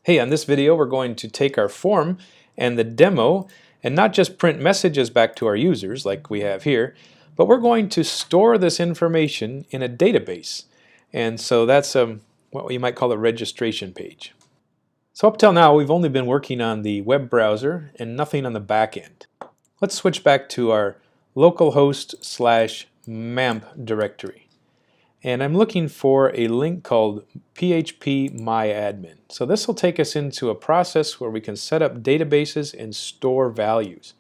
Hey, on this video we're going to take our form and the demo and not just print messages back to our users like we have here, but we're going to store this information in a database. And so that's what you might call a registration page. So up till now we've only been working on the web browser and nothing on the back end. Let's switch back to our localhost/mamp directory. And I'm looking for a link called PHP myadmin. So this will take us into a process where we can set up databases and store values.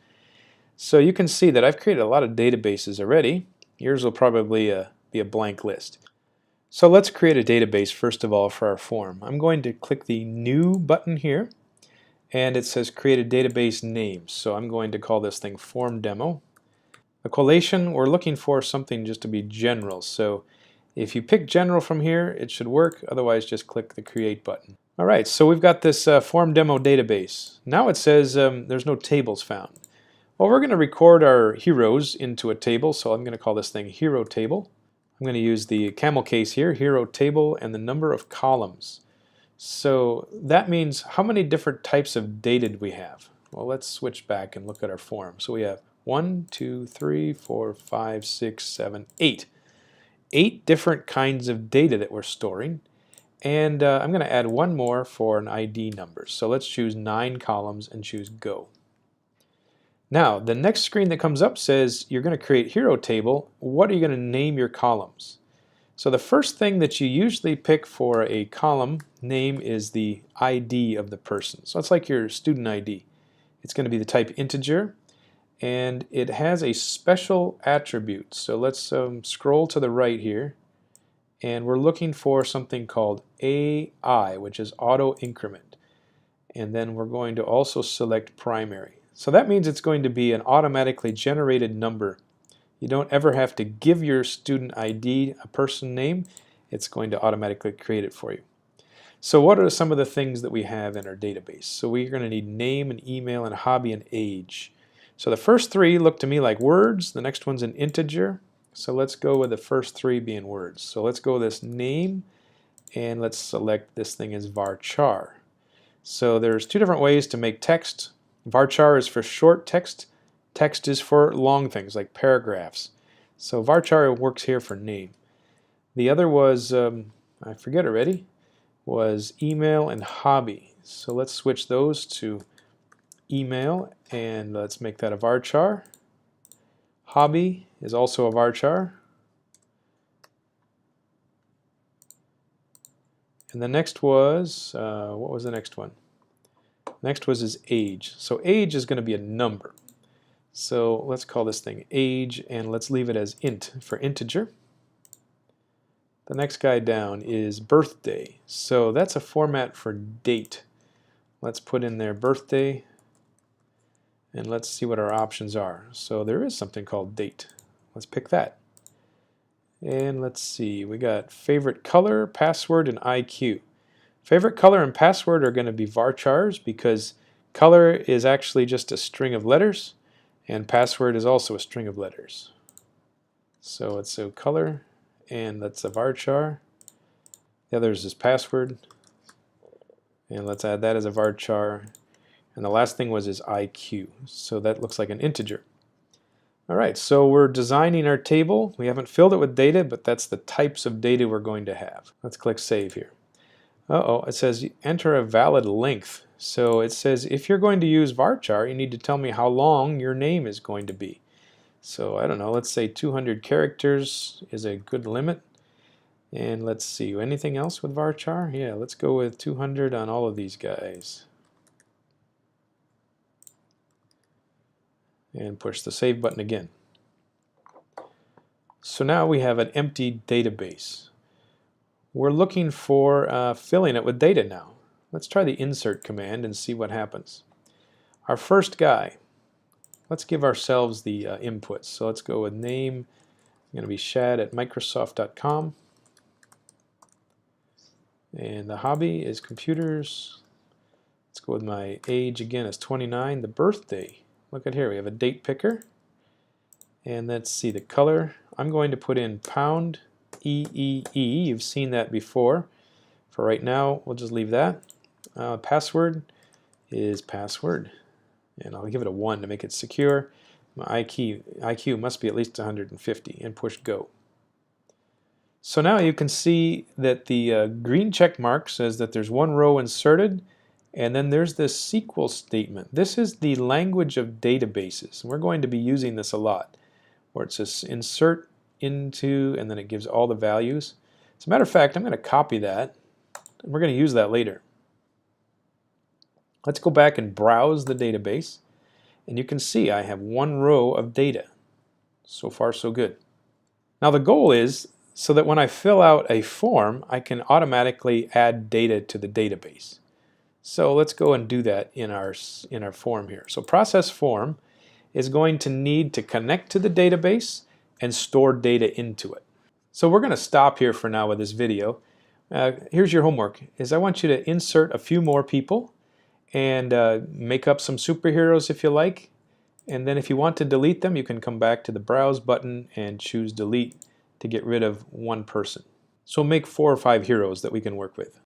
So you can see that I've created a lot of databases already. Yours will probably be a blank list. So let's create a database first of all for our form. I'm going to click the New button here, and it says Create a Database Name. So I'm going to call this thing Form Demo. A collation, we're looking for something just to be general. So if you pick general from here, it should work. Otherwise, just click the Create button. All right, so we've got this form demo database. Now it says there's no tables found. Well, we're going to record our heroes into a table, so I'm going to call this thing Hero Table. I'm going to use the camel case here, Hero Table, and the number of columns. So that means how many different types of data do we have? Well, let's switch back and look at our form. So we have 1, 2, 3, 4, 5, 6, 7, 8. 8 different kinds of data that we're storing, and I'm going to add one more for an ID number. So let's choose 9 columns and choose Go. Now the next screen that comes up says you're going to create Hero Table. What are you going to name your columns? So the first thing that you usually pick for a column name is the ID of the person. So it's like your student ID. It's going to be the type integer, and it has a special attribute. So let's scroll to the right here, and we're looking for something called AI, which is auto increment. And then we're going to also select primary. So that means it's going to be an automatically generated number. You don't ever have to give your student ID a person name. It's going to automatically create it for you. So what are some of the things that we have in our database? So we're going to need name and email and hobby and age. So the first 3 look to me like words. The next one's an integer. So let's go with the first 3 being words. So let's go with this name, and let's select this thing as varchar. So there's 2 different ways to make text. Varchar is for short text. Text is for long things like paragraphs. So varchar works here for name. The other was, I forget already, was email and hobby. So let's switch those to email, and let's make that a varchar. Hobby is also a varchar. And the next was, what was the next one? Next was his age. So age is going to be a number. So let's call this thing age, and let's leave it as int for integer. The next guy down is birthday. So that's a format for date. Let's put in there birthday, and let's see what our options are. So there is something called date. Let's pick that. And let's see, we got favorite color, password, and IQ. Favorite color and password are going to be varchars because color is actually just a string of letters, and password is also a string of letters. So let's do color, and that's a varchar. The other is password, and let's add that as a varchar. And the last thing was his IQ. So that looks like an integer. All right, so we're designing our table. We haven't filled it with data, but that's the types of data we're going to have. Let's click Save here. Uh-oh, it says enter a valid length. So it says if you're going to use varchar, you need to tell me how long your name is going to be. So I don't know, let's say 200 characters is a good limit. And let's see, anything else with varchar? Yeah, let's go with 200 on all of these guys. And push the Save button again. So now we have an empty database. We're looking for filling it with data now. Let's try the insert command and see what happens. Our first guy, let's give ourselves the inputs. So let's go with name. I'm going to be shad@microsoft.com. And the hobby is computers. Let's go with my age again as 29. The birthday. Look at here, we have a date picker. And let's see the color. I'm going to put in pound EEE. You've seen that before. For right now, we'll just leave that. Password is password, and I'll give it a 1 to make it secure. My IQ must be at least 150, and push go. So now you can see that the green check mark says that there's one row inserted, and then there's this SQL statement. This is the language of databases, and we're going to be using this a lot, where it says insert into, and then it gives all the values. As a matter of fact, I'm going to copy that, and we're going to use that later. Let's go back and browse the database, and you can see I have one row of data. So far, so good. Now the goal is so that when I fill out a form, I can automatically add data to the database. So let's go and do that in our form here. So process form is going to need to connect to the database and store data into it. So we're going to stop here for now with this video. Here's your homework, is I want you to insert a few more people and make up some superheroes if you like. And then if you want to delete them, you can come back to the Browse button and choose Delete to get rid of one person. So make 4 or 5 heroes that we can work with.